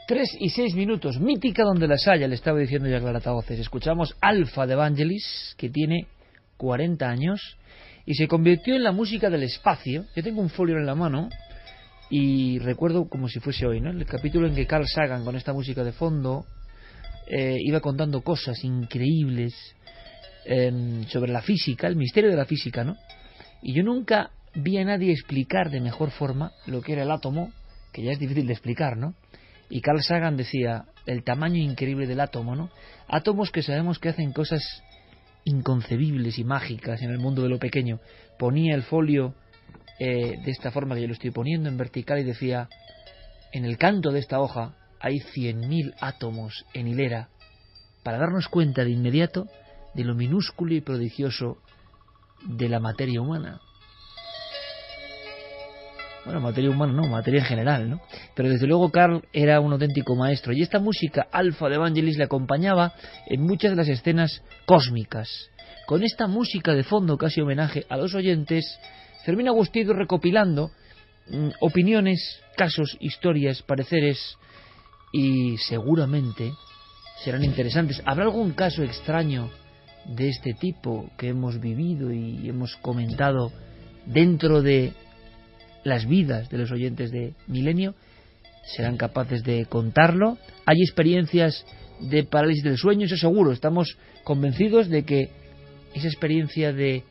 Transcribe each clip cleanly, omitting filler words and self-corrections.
3:06, mítica donde las haya, le estaba diciendo ya Clara Tavoces. Escuchamos Alpha de Vangelis, que tiene 40 años y se convirtió en la música del espacio. Yo tengo un folio en la mano y recuerdo como si fuese hoy, ¿no? El capítulo en que Carl Sagan, con esta música de fondo, iba contando cosas increíbles sobre la física, el misterio de la física, ¿no? Y yo nunca vi a nadie explicar de mejor forma lo que era el átomo, que ya es difícil de explicar, ¿no? Y Carl Sagan decía el tamaño increíble del átomo, ¿no? Átomos que sabemos que hacen cosas inconcebibles y mágicas en el mundo de lo pequeño. Ponía el folio de esta forma que yo lo estoy poniendo, en vertical, y decía: en el canto de esta hoja hay 100.000 átomos en hilera, para darnos cuenta de inmediato de lo minúsculo y prodigioso de la materia humana. Bueno, materia humana no, materia en general, ¿no? Pero desde luego Carl era un auténtico maestro, y esta música Alpha de Vangelis le acompañaba en muchas de las escenas cósmicas. Con esta música de fondo, casi homenaje a los oyentes, Fermín Agustí ha ido recopilando opiniones, casos, historias, pareceres, y seguramente serán interesantes. ¿Habrá algún caso extraño de este tipo que hemos vivido y hemos comentado dentro de las vidas de los oyentes de Milenio? ¿Serán capaces de contarlo? ¿Hay experiencias de parálisis del sueño? Eso seguro. Estamos convencidos de que esa experiencia de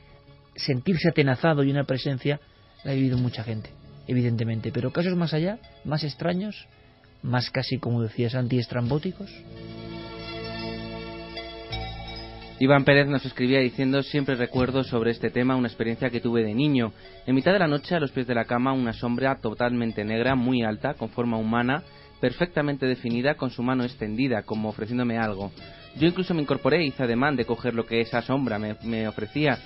sentirse atenazado y una presencia la ha vivido mucha gente, evidentemente. Pero casos más allá, más extraños, más casi, como decía Santi, estrambóticos. Iván Pérez nos escribía diciendo: siempre recuerdo sobre este tema una experiencia que tuve de niño. En mitad de la noche, a los pies de la cama, una sombra totalmente negra, muy alta, con forma humana, perfectamente definida, con su mano extendida, como ofreciéndome algo. Yo incluso me incorporé e hice ademán de coger lo que esa sombra me ofrecía,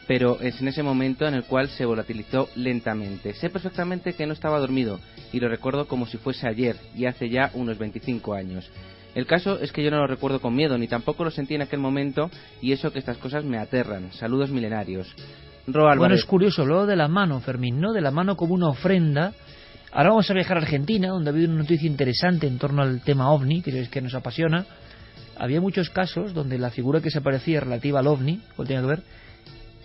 pero es en ese momento en el cual se volatilizó lentamente. Sé perfectamente que no estaba dormido, y lo recuerdo como si fuese ayer, y hace ya unos 25 años. El caso es que yo no lo recuerdo con miedo, ni tampoco lo sentí en aquel momento, y eso que estas cosas me aterran. Saludos milenarios. Bueno, es curioso lo de la mano, Fermín, ¿no? De la mano como una ofrenda. Ahora vamos a viajar a Argentina, donde ha habido una noticia interesante en torno al tema OVNI, que es que nos apasiona. Había muchos casos donde la figura que se aparecía relativa al OVNI, o tenía que ver,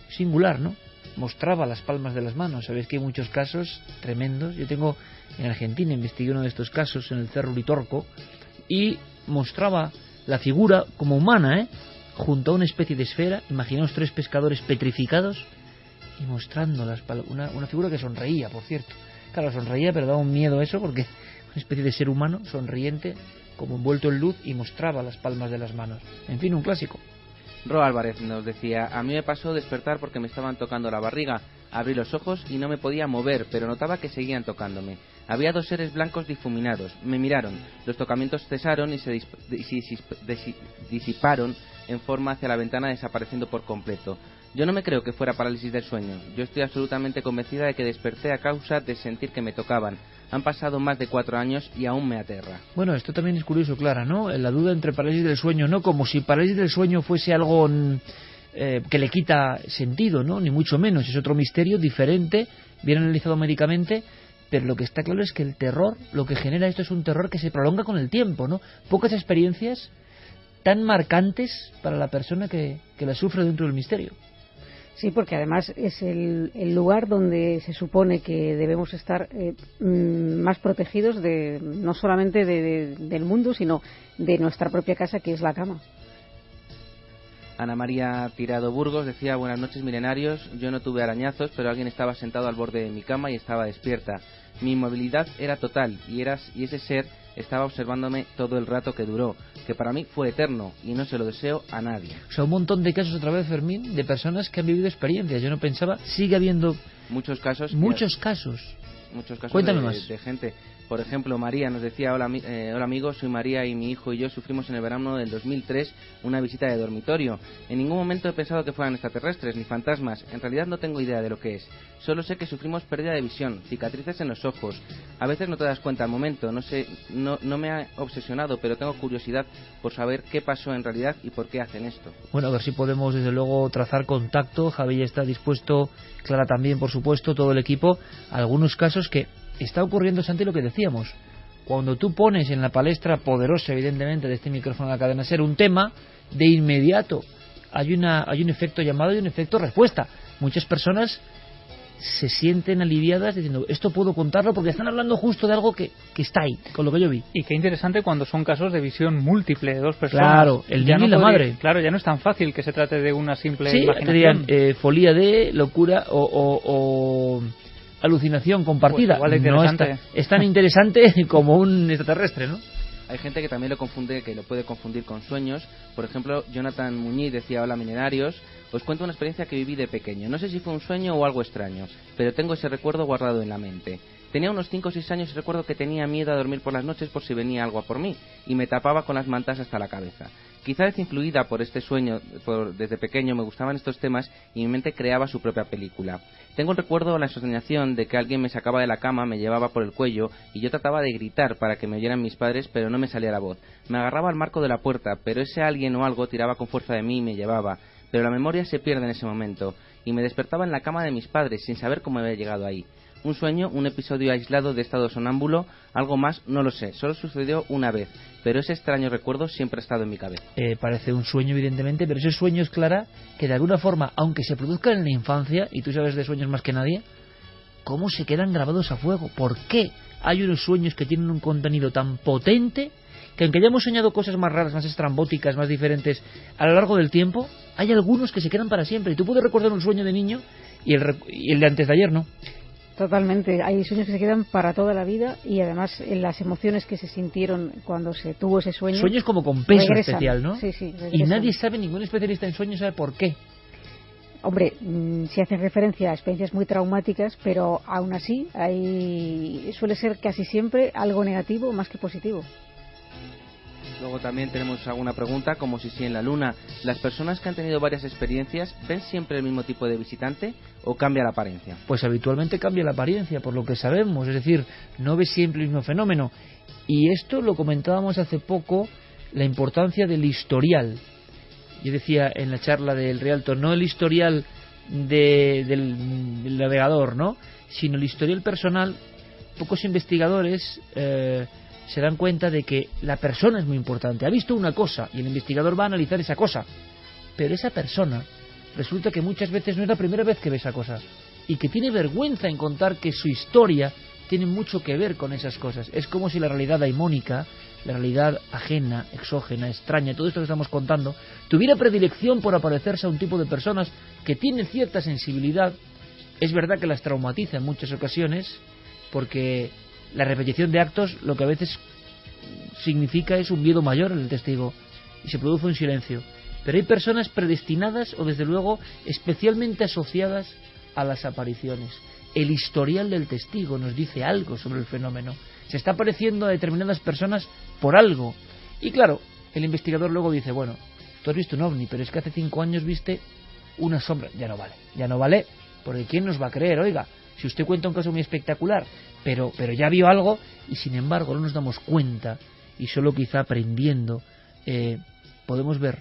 singular, ¿no? Mostraba las palmas de las manos. Sabéis que hay muchos casos tremendos. Yo tengo en Argentina, investigué uno de estos casos en el Cerro Uritorco, y mostraba la figura como humana, junto a una especie de esfera. Imaginaos 3 pescadores petrificados y mostrando una figura que sonreía, por cierto. Claro, sonreía, pero daba un miedo eso, porque una especie de ser humano sonriente, como envuelto en luz, y mostraba las palmas de las manos. En fin, un clásico. Ro Álvarez nos decía: a mí me pasó despertar porque me estaban tocando la barriga. Abrí los ojos y no me podía mover, pero notaba que seguían tocándome. Había 2 seres blancos difuminados. Me miraron. Los tocamientos cesaron y se disiparon en forma hacia la ventana, desapareciendo por completo. Yo no me creo que fuera parálisis del sueño. Yo estoy absolutamente convencida de que desperté a causa de sentir que me tocaban. Han pasado más de 4 años y aún me aterra. Bueno, esto también es curioso, Clara, ¿no? La duda entre parálisis del sueño, no como si parálisis del sueño fuese algo que le quita sentido, ¿no? Ni mucho menos. Es otro misterio diferente, bien analizado médicamente, pero lo que está claro es que el terror, lo que genera esto es un terror que se prolonga con el tiempo, ¿no? Pocas experiencias tan marcantes para la persona que la sufre dentro del misterio. Sí, porque además es el lugar donde se supone que debemos estar más protegidos no solamente del mundo, sino de nuestra propia casa, que es la cama. Ana María Tirado Burgos decía: buenas noches milenarios, yo no tuve arañazos, pero alguien estaba sentado al borde de mi cama y estaba despierta. Mi inmovilidad era total y ese ser estaba observándome todo el rato que duró, que para mí fue eterno y no se lo deseo a nadie. O sea, un montón de casos otra vez, Fermín, de personas que han vivido experiencias. Yo no pensaba, sigue habiendo muchos casos. Cuéntame más. De gente. Por ejemplo, María nos decía: hola amigos, soy María y mi hijo y yo sufrimos en el verano del 2003 una visita de dormitorio. En ningún momento he pensado que fueran extraterrestres ni fantasmas. En realidad no tengo idea de lo que es. Solo sé que sufrimos pérdida de visión, cicatrices en los ojos. A veces no te das cuenta al momento. No me ha obsesionado, pero tengo curiosidad por saber qué pasó en realidad y por qué hacen esto. Bueno, a ver si podemos desde luego trazar contacto. Javi ya está dispuesto, Clara también, por supuesto, todo el equipo. Algunos casos que está ocurriendo, Santi, lo que decíamos, cuando tú pones en la palestra poderosa, evidentemente, de este micrófono de la cadena SER un tema, de inmediato hay un efecto llamado y un efecto respuesta. Muchas personas se sienten aliviadas diciendo, esto puedo contarlo porque están hablando justo de algo que está ahí, con lo que yo vi. Y qué interesante cuando son casos de visión múltiple de dos personas. Claro, el niño y la madre. Claro, ya no es tan fácil que se trate de una simple sí, imaginación. Te dirían, folía de locura o alucinación compartida. Pues igual es tan interesante como un extraterrestre, ¿no? Hay gente que también lo puede confundir con sueños. Por ejemplo, Jonathan Muñiz decía, hola milenarios, os cuento una experiencia que viví de pequeño. No sé si fue un sueño o algo extraño, pero tengo ese recuerdo guardado en la mente. Tenía unos 5 o 6 años y recuerdo que tenía miedo a dormir por las noches por si venía algo a por mí, y me tapaba con las mantas hasta la cabeza. Quizá influida por este sueño, desde pequeño me gustaban estos temas y mi mente creaba su propia película. Tengo el recuerdo o la asociación de que alguien me sacaba de la cama, me llevaba por el cuello y yo trataba de gritar para que me oyeran mis padres, pero no me salía la voz. Me agarraba al marco de la puerta, pero ese alguien o algo tiraba con fuerza de mí y me llevaba. Pero la memoria se pierde en ese momento y me despertaba en la cama de mis padres sin saber cómo había llegado ahí. Un sueño, un episodio aislado de estado sonámbulo, algo más, no lo sé, solo sucedió una vez, pero ese extraño recuerdo siempre ha estado en mi cabeza. Parece un sueño, evidentemente, pero ese sueño es Clara que de alguna forma, aunque se produzca en la infancia, y tú sabes de sueños más que nadie, ¿cómo se quedan grabados a fuego? ¿Por qué hay unos sueños que tienen un contenido tan potente que aunque hayamos soñado cosas más raras, más estrambóticas, más diferentes a lo largo del tiempo, hay algunos que se quedan para siempre? Y tú puedes recordar un sueño de niño y el de antes de ayer no. Totalmente, hay sueños que se quedan para toda la vida y además las emociones que se sintieron cuando se tuvo ese sueño. Sueños como con peso regresan, especial, ¿no? Sí, regresan. Y nadie sabe, ningún especialista en sueños sabe por qué. Hombre, se hacen referencia a experiencias muy traumáticas, pero aún así suele ser casi siempre algo negativo más que positivo. Luego también tenemos alguna pregunta, como si en la Luna las personas que han tenido varias experiencias ven siempre el mismo tipo de visitante o cambia la apariencia. Pues habitualmente cambia la apariencia, por lo que sabemos, es decir, no ves siempre el mismo fenómeno. Y esto lo comentábamos hace poco, la importancia del historial. Yo decía en la charla del Rialto, no el historial del navegador, ¿no?, sino el historial personal. Pocos investigadores se dan cuenta de que la persona es muy importante. Ha visto una cosa y el investigador va a analizar esa cosa, pero esa persona resulta que muchas veces no es la primera vez que ve esa cosa y que tiene vergüenza en contar que su historia tiene mucho que ver con esas cosas. Es como si la realidad daimónica, la realidad ajena, exógena, extraña, todo esto que estamos contando, tuviera predilección por aparecerse a un tipo de personas que tienen cierta sensibilidad. Es verdad que las traumatiza en muchas ocasiones, porque la repetición de actos lo que a veces significa es un miedo mayor en el testigo y se produce un silencio. Pero hay personas predestinadas o desde luego especialmente asociadas a las apariciones. El historial del testigo nos dice algo sobre el fenómeno. Se está apareciendo a determinadas personas por algo. Y claro, el investigador luego dice, bueno, tú has visto un ovni, pero es que hace 5 años viste una sombra. Ya no vale, porque ¿quién nos va a creer? Oiga, si usted cuenta un caso muy espectacular, pero ya vio algo y sin embargo no nos damos cuenta y solo quizá aprendiendo podemos ver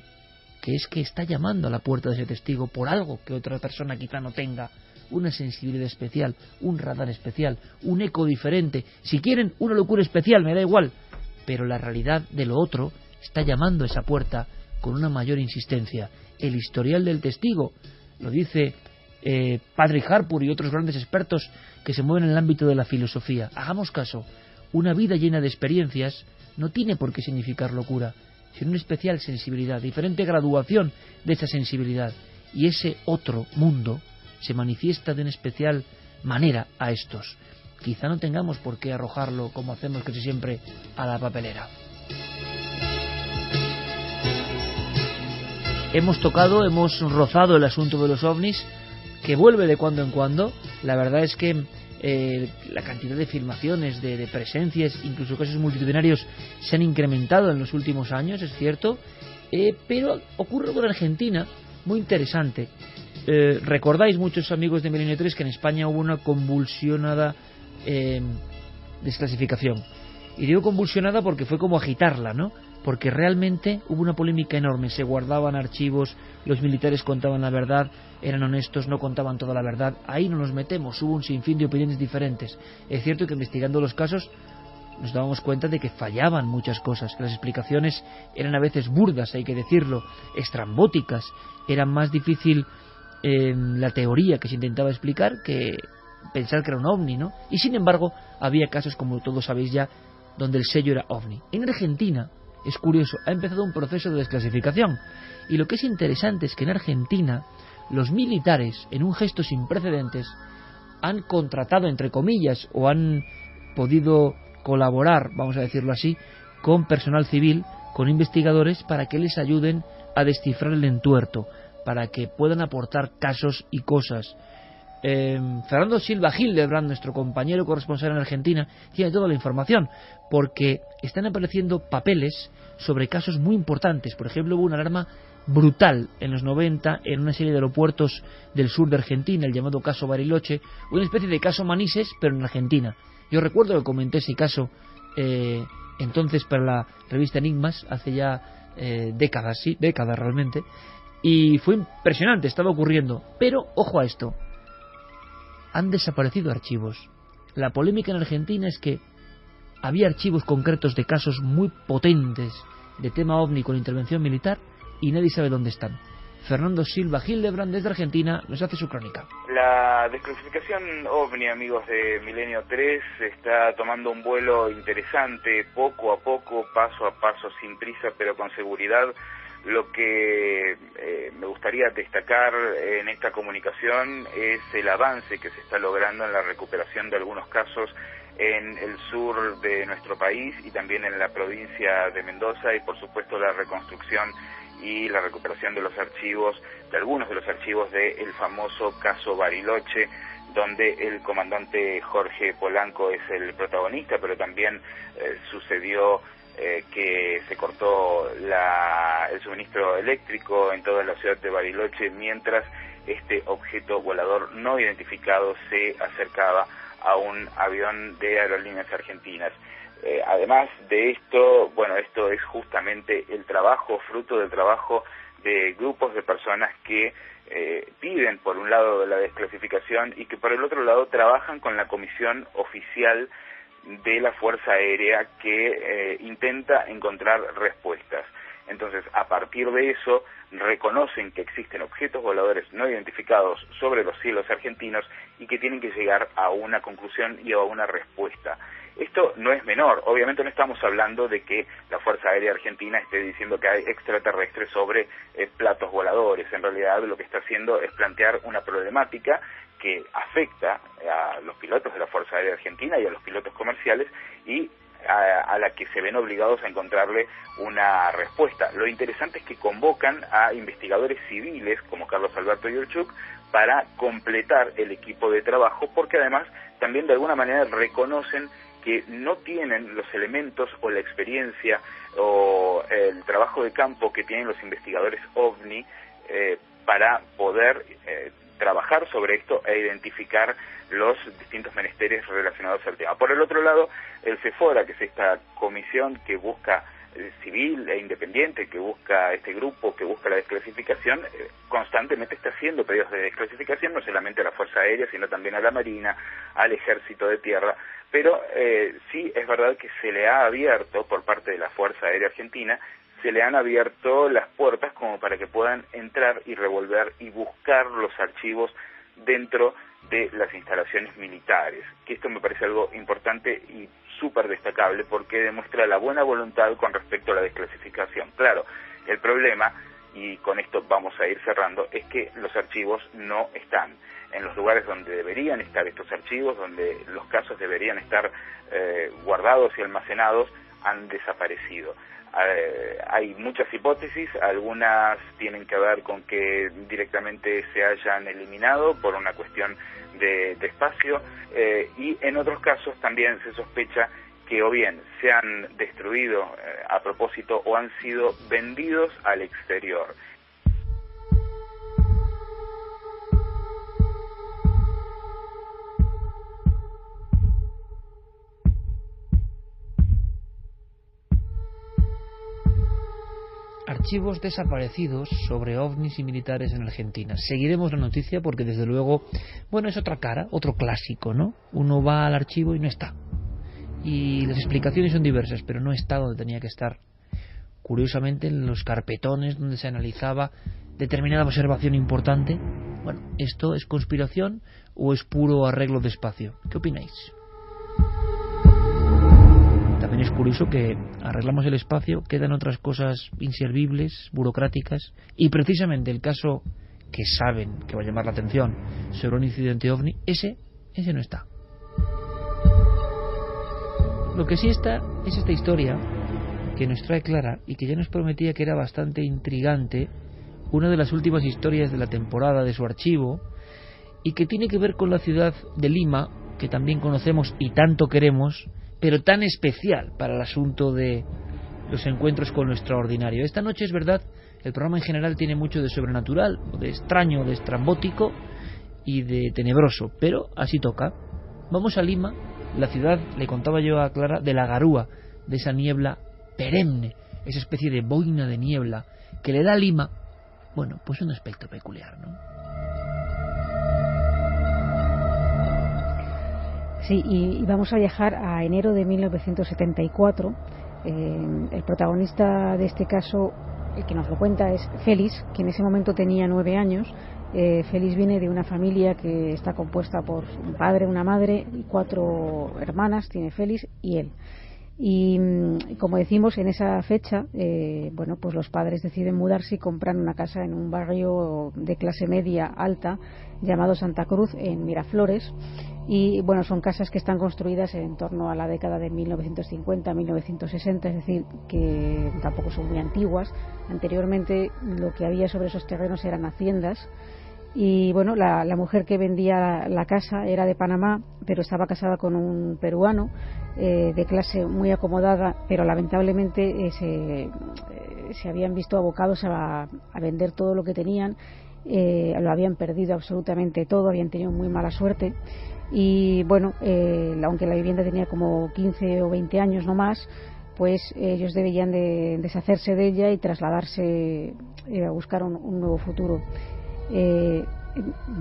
que es que está llamando a la puerta de ese testigo por algo que otra persona quizá no tenga, una sensibilidad especial, un radar especial, un eco diferente, si quieren una locura especial, me da igual, pero la realidad de lo otro está llamando a esa puerta con una mayor insistencia. El historial del testigo, lo dice Patrick Harpur y otros grandes expertos que se mueven en el ámbito de la filosofía. Hagamos caso, una vida llena de experiencias no tiene por qué significar locura, sino una especial sensibilidad, diferente graduación de esa sensibilidad, y ese otro mundo se manifiesta de una especial manera a estos. Quizá no tengamos por qué arrojarlo, como hacemos casi siempre, a la papelera. Hemos rozado el asunto de los ovnis, que vuelve de cuando en cuando. La verdad es que la cantidad de filmaciones, de presencias, incluso casos multitudinarios, se han incrementado en los últimos años, es cierto, pero ocurre algo en Argentina muy interesante. Recordáis, muchos amigos de Milenio 3, que en España hubo una convulsionada desclasificación. Y digo convulsionada porque fue como agitarla, ¿no? Porque realmente hubo una polémica enorme, se guardaban archivos, los militares contaban la verdad, eran honestos, no contaban toda la verdad, ahí no nos metemos, hubo un sinfín de opiniones diferentes. Es cierto que investigando los casos nos dábamos cuenta de que fallaban muchas cosas, que las explicaciones eran a veces burdas, hay que decirlo, estrambóticas, era más difícil la teoría que se intentaba explicar que pensar que era un ovni, ¿no? Y sin embargo, había casos, como todos sabéis ya, donde el sello era ovni. En Argentina, es curioso, ha empezado un proceso de desclasificación, y lo que es interesante es que en Argentina los militares, en un gesto sin precedentes, han contratado, entre comillas, o han podido colaborar, vamos a decirlo así, con personal civil, con investigadores, para que les ayuden a descifrar el entuerto, para que puedan aportar casos y cosas. Fernando Silva Hildebrand, nuestro compañero corresponsal en Argentina, tiene toda la información, porque están apareciendo papeles sobre casos muy importantes. Por ejemplo, hubo una alarma brutal en los 90 en una serie de aeropuertos del sur de Argentina, el llamado caso Bariloche, una especie de caso Manises, pero en Argentina. Yo recuerdo que comenté ese caso entonces para la revista Enigmas, hace ya décadas, sí, décadas realmente, y fue impresionante, estaba ocurriendo. Pero, ojo a esto, han desaparecido archivos. La polémica en Argentina es que había archivos concretos de casos muy potentes de tema ovni con intervención militar y nadie sabe dónde están. Fernando Silva Hildebrand desde Argentina nos hace su crónica. La desclasificación ovni, amigos de Milenio 3, está tomando un vuelo interesante, poco a poco, paso a paso, sin prisa, pero con seguridad. Lo que me gustaría destacar en esta comunicación es el avance que se está logrando en la recuperación de algunos casos en el sur de nuestro país y también en la provincia de Mendoza, y por supuesto la reconstrucción y la recuperación de los archivos, de algunos de los archivos del famoso caso Bariloche, donde el comandante Jorge Polanco es el protagonista, pero también sucedió que se cortó el suministro eléctrico en toda la ciudad de Bariloche mientras este objeto volador no identificado se acercaba a un avión de Aerolíneas Argentinas. Además de esto, bueno, esto es justamente el trabajo, fruto del trabajo de grupos de personas que piden por un lado la desclasificación y que por el otro lado trabajan con la comisión oficial de la Fuerza Aérea que intenta encontrar respuestas. Entonces, a partir de eso, reconocen que existen objetos voladores no identificados sobre los cielos argentinos y que tienen que llegar a una conclusión y a una respuesta. Esto no es menor, obviamente no estamos hablando de que la Fuerza Aérea Argentina esté diciendo que hay extraterrestres sobre platos voladores. En realidad lo que está haciendo es plantear una problemática que afecta a los pilotos de la Fuerza Aérea Argentina y a los pilotos comerciales y a la que se ven obligados a encontrarle una respuesta. Lo interesante es que convocan a investigadores civiles como Carlos Alberto Yurchuk para completar el equipo de trabajo, porque además también de alguna manera reconocen que no tienen los elementos o la experiencia o el trabajo de campo que tienen los investigadores OVNI para poder trabajar sobre esto e identificar los distintos menesteres relacionados al tema. Por el otro lado, el CEFORA, que es esta comisión que busca civil e independiente, que busca este grupo, que busca la desclasificación, constantemente está haciendo pedidos de desclasificación, no solamente a la Fuerza Aérea, sino también a la Marina, al Ejército de Tierra, pero sí es verdad que se le ha abierto por parte de la Fuerza Aérea Argentina, se le han abierto las puertas como para que puedan entrar y revolver y buscar los archivos dentro de las instalaciones militares, que esto me parece algo importante y súper destacable porque demuestra la buena voluntad con respecto a la desclasificación. Claro, el problema, y con esto vamos a ir cerrando, es que los archivos no están en los lugares donde deberían estar estos archivos, donde los casos deberían estar guardados y almacenados, han desaparecido. Hay muchas hipótesis, algunas tienen que ver con que directamente se hayan eliminado por una cuestión de espacio, y en otros casos también se sospecha que o bien se han destruido a propósito o han sido vendidos al exterior. Archivos desaparecidos sobre ovnis y militares en Argentina. Seguiremos la noticia porque desde luego, bueno, es otra cara, otro clásico, ¿no? Uno va al archivo y no está. y las explicaciones son diversas, pero no está donde tenía que estar. Curiosamente, en los carpetones donde se analizaba determinada observación importante. Bueno, ¿esto es conspiración o es puro arreglo de espacio? ¿Qué opináis? También es curioso que arreglamos el espacio, quedan otras cosas inservibles, burocráticas, y precisamente el caso que saben que va a llamar la atención sobre un incidente ovni, ese no está. Lo que sí está es esta historia que nos trae Clara y que ya nos prometía que era bastante intrigante, una de las últimas historias de la temporada de su archivo, y que tiene que ver con la ciudad de Lima, que también conocemos y tanto queremos, pero tan especial para el asunto de los encuentros con lo extraordinario. Esta noche, es verdad, el programa en general tiene mucho de sobrenatural, o de extraño, de estrambótico y de tenebroso, pero así toca. Vamos a Lima, la ciudad, le contaba yo a Clara, de la garúa, de esa niebla perenne, esa especie de boina de niebla que le da a Lima, bueno, pues un aspecto peculiar, ¿no? Sí, y vamos a viajar a enero de 1974. El protagonista de este caso, el que nos lo cuenta, es Félix, que en ese momento tenía 9 años. Félix viene de una familia que está compuesta por un padre, una madre y 4 hermanas, tiene Félix y él. Y como decimos, en esa fecha, bueno, pues los padres deciden mudarse y compran una casa en un barrio de clase media alta llamado Santa Cruz, en Miraflores. Y bueno, son casas que están construidas en torno a la década de 1950-1960, es decir, que tampoco son muy antiguas. Anteriormente lo que había sobre esos terrenos eran haciendas. Y bueno, la mujer que vendía la casa era de Panamá, pero estaba casada con un peruano de clase muy acomodada, pero lamentablemente se habían visto abocados a vender todo lo que tenían. Lo habían perdido absolutamente todo, habían tenido muy mala suerte. Y bueno, aunque la vivienda tenía como 15 o 20 años no más, pues ellos debían de deshacerse de ella y trasladarse a buscar un nuevo futuro. De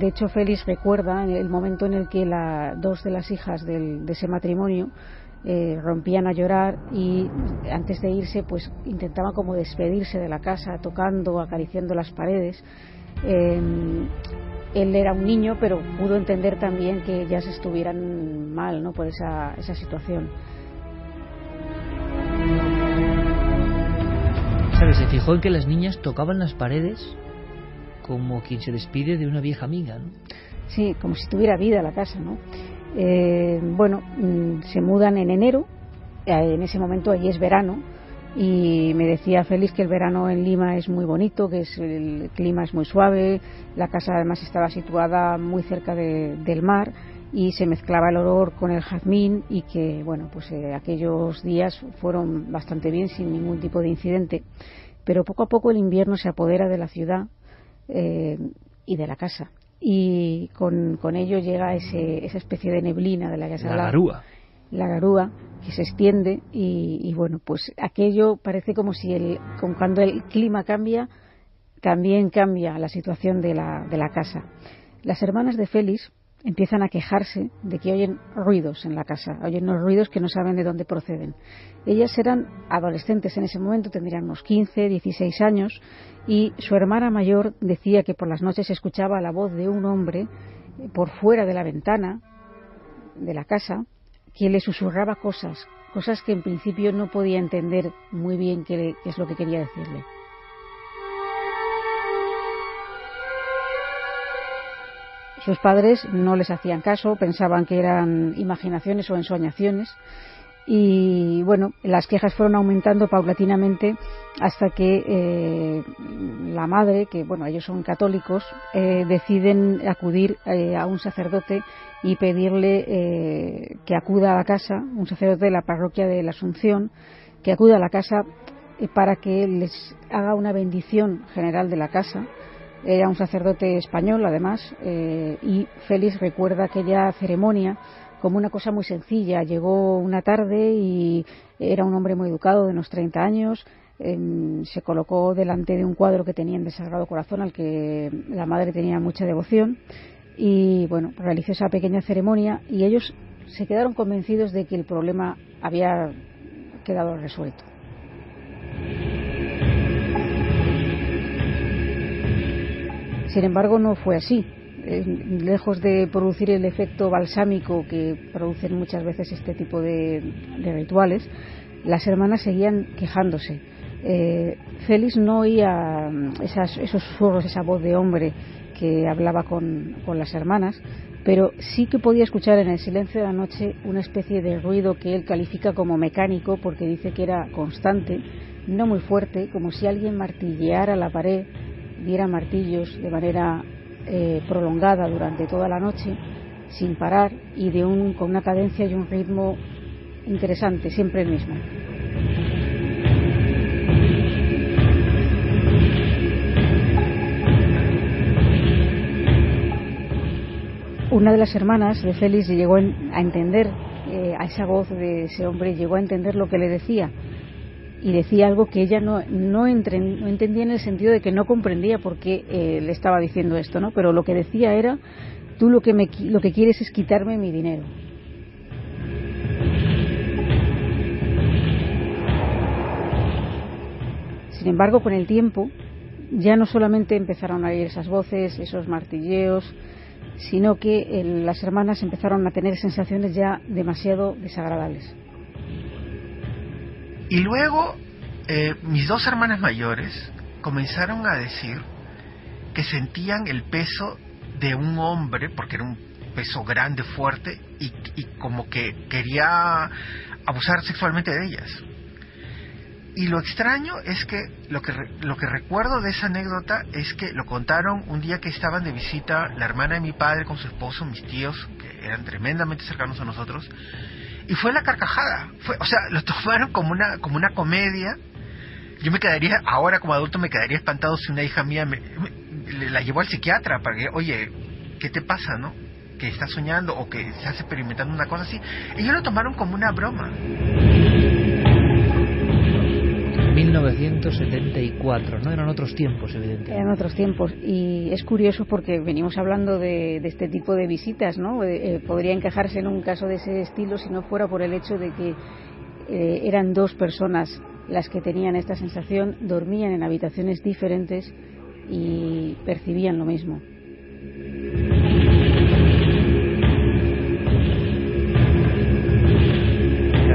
hecho, Félix recuerda el momento en el que 2 de las hijas de ese matrimonio rompían a llorar y antes de irse pues intentaban como despedirse de la casa, tocando, acariciando las paredes. Él era un niño, pero pudo entender también que ellas estuvieran mal, ¿no?, por esa situación. ¿Sabes? Se fijó en que las niñas tocaban las paredes como quien se despide de una vieja amiga, ¿no? Sí, como si tuviera vida la casa, ¿no? Bueno, se mudan en enero, en ese momento allí es verano, y me decía Félix que el verano en Lima es muy bonito, que el clima es muy suave, la casa además estaba situada muy cerca del mar y se mezclaba el olor con el jazmín, y que bueno, pues aquellos días fueron bastante bien sin ningún tipo de incidente. Pero poco a poco el invierno se apodera de la ciudad y de la casa, y con ello llega esa especie de neblina de la que se habla, la garúa, que se extiende y bueno, pues aquello parece como si cuando el clima cambia, también cambia la situación de la casa. Las hermanas de Félix empiezan a quejarse de que oyen ruidos en la casa, oyen unos ruidos que no saben de dónde proceden. Ellas eran adolescentes en ese momento, tendrían unos 15, 16 años, y su hermana mayor decía que por las noches se escuchaba la voz de un hombre por fuera de la ventana de la casa, que le susurraba cosas que en principio no podía entender muy bien qué es lo que quería decirle. Sus padres no les hacían caso, pensaban que eran imaginaciones o ensoñaciones, y bueno, las quejas fueron aumentando paulatinamente hasta que la madre, que bueno, ellos son católicos, deciden acudir a un sacerdote y pedirle que acuda a la casa, un sacerdote de la parroquia de la Asunción, que acuda a la casa para que les haga una bendición general de la casa. Era un sacerdote español, además, y Félix recuerda aquella ceremonia como una cosa muy sencilla. Llegó una tarde y era un hombre muy educado, de unos 30 años, se colocó delante de un cuadro que tenían del Sagrado Corazón, al que la madre tenía mucha devoción, y bueno, realizó esa pequeña ceremonia, y ellos se quedaron convencidos de que el problema había quedado resuelto. Sin embargo, no fue así. Lejos de producir el efecto balsámico que producen muchas veces este tipo de rituales, las hermanas seguían quejándose. Félix no oía esos susurros, esa voz de hombre que hablaba con las hermanas, pero sí que podía escuchar en el silencio de la noche una especie de ruido que él califica como mecánico, porque dice que era constante, no muy fuerte, como si alguien martilleara la pared, diera martillos de manera prolongada durante toda la noche, sin parar y con una cadencia y un ritmo interesante, siempre el mismo. Una de las hermanas de Félix llegó a entender a esa voz de ese hombre, llegó a entender lo que le decía, y decía algo que ella no entendía, en el sentido de que no comprendía por qué le estaba diciendo esto, ¿no? Pero lo que decía era: tú lo que quieres es quitarme mi dinero. Sin embargo, con el tiempo ya no solamente empezaron a oír esas voces, esos martilleos, sino que las hermanas empezaron a tener sensaciones ya demasiado desagradables. Y luego mis dos hermanas mayores comenzaron a decir que sentían el peso de un hombre, porque era un peso grande, fuerte, y como que quería abusar sexualmente de ellas. Y lo extraño es que lo que recuerdo de esa anécdota es que lo contaron un día que estaban de visita la hermana de mi padre con su esposo, mis tíos, que eran tremendamente cercanos a nosotros, y fue la carcajada. O sea, lo tomaron como una comedia. Yo me quedaría, ahora como adulto, me quedaría espantado si una hija mía la llevó al psiquiatra para que, oye, ¿qué te pasa, no? Que estás soñando o que estás experimentando una cosa así. Ellos lo tomaron como una broma. 1974, ¿no? Eran otros tiempos, evidentemente. Eran otros tiempos, y es curioso porque venimos hablando de este tipo de visitas, ¿no? Podría encajarse en un caso de ese estilo si no fuera por el hecho de que eran dos personas las que tenían esta sensación, dormían en habitaciones diferentes y percibían lo mismo.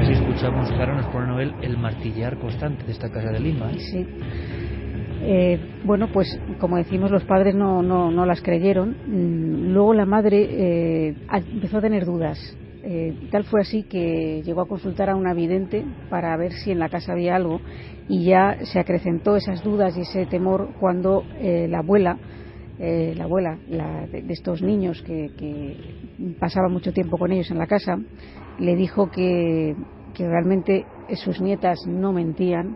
Escuchamos, claro, nos pone Noel el martillear constante de esta casa de Lima, ¿eh? Sí. Bueno, pues como decimos, los padres no las creyeron. Luego la madre empezó a tener dudas. Tal fue así que llegó a consultar a una vidente para ver si en la casa había algo, y ya se acrecentó esas dudas y ese temor cuando la abuela de estos niños que pasaba mucho tiempo con ellos en la casa, le dijo que realmente sus nietas no mentían,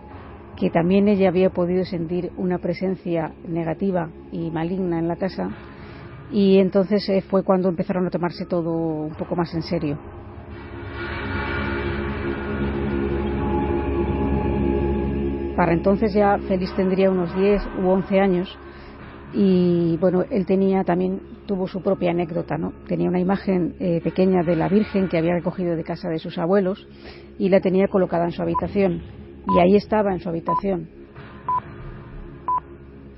que también ella había podido sentir una presencia negativa y maligna en la casa, y entonces fue cuando empezaron a tomarse todo un poco más en serio. Para entonces ya Félix tendría unos 10 u 11 años, y bueno, él tuvo su propia anécdota, ¿no? Tenía una imagen pequeña de la Virgen que había recogido de casa de sus abuelos y la tenía colocada en su habitación, y ahí estaba en su habitación.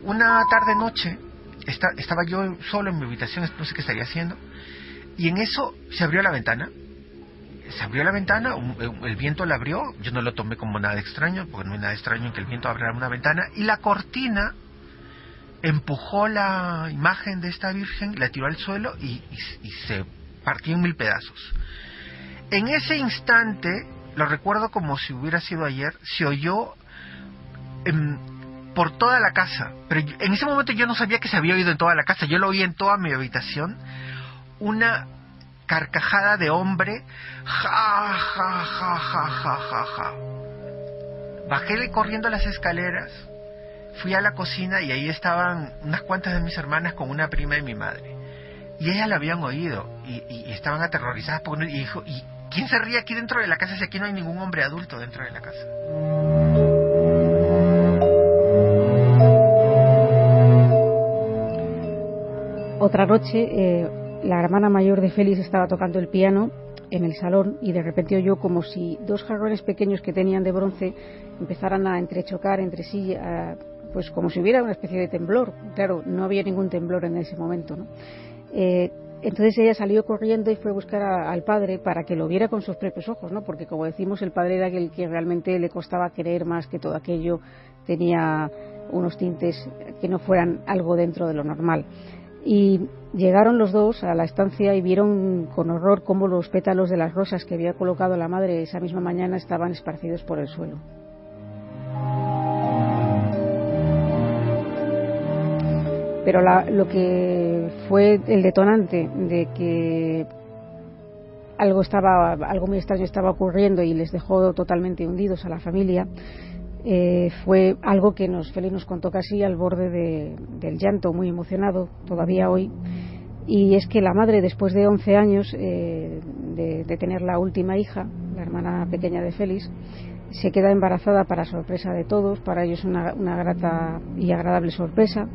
Una tarde noche estaba yo solo en mi habitación, no sé qué estaría haciendo, y en eso se abrió la ventana, el viento la abrió. Yo no lo tomé como nada extraño, porque no hay nada extraño en que el viento abra una ventana, y la cortina empujó la imagen de esta Virgen, la tiró al suelo y se partió en 1000 pedazos. En ese instante, lo recuerdo como si hubiera sido ayer, se oyó por toda la casa, pero en ese momento yo no sabía que se había oído en toda la casa, yo lo oí en toda mi habitación, una carcajada de hombre, ja, ja, ja, ja, ja, ja, ja. Bajé corriendo las escaleras, fui a la cocina y ahí estaban unas cuantas de mis hermanas con una prima de mi madre, y ellas la habían oído y estaban aterrorizadas porque y dijo, ¿y quién se ríe aquí dentro de la casa si aquí no hay ningún hombre adulto dentro de la casa? Otra noche la hermana mayor de Félix estaba tocando el piano en el salón y de repente oyó como si 2 jarrones pequeños que tenían de bronce empezaran a entrechocar entre sí, pues como si hubiera una especie de temblor. Claro, no había ningún temblor en ese momento, ¿no? Entonces ella salió corriendo y fue a buscar al padre para que lo viera con sus propios ojos, ¿no? Porque, como decimos, el padre era el que realmente le costaba creer más que todo aquello tenía unos tintes que no fueran algo dentro de lo normal. Y llegaron los dos a la estancia y vieron con horror cómo los pétalos de las rosas que había colocado la madre esa misma mañana estaban esparcidos por el suelo. Pero lo que fue el detonante de que algo muy extraño estaba ocurriendo y les dejó totalmente hundidos a la familia, fue algo que Félix nos contó casi al borde del llanto, muy emocionado todavía hoy, y es que la madre, después de 11 años de tener la última hija, la hermana pequeña de Félix, se queda embarazada para sorpresa de todos, para ellos una grata y agradable sorpresa.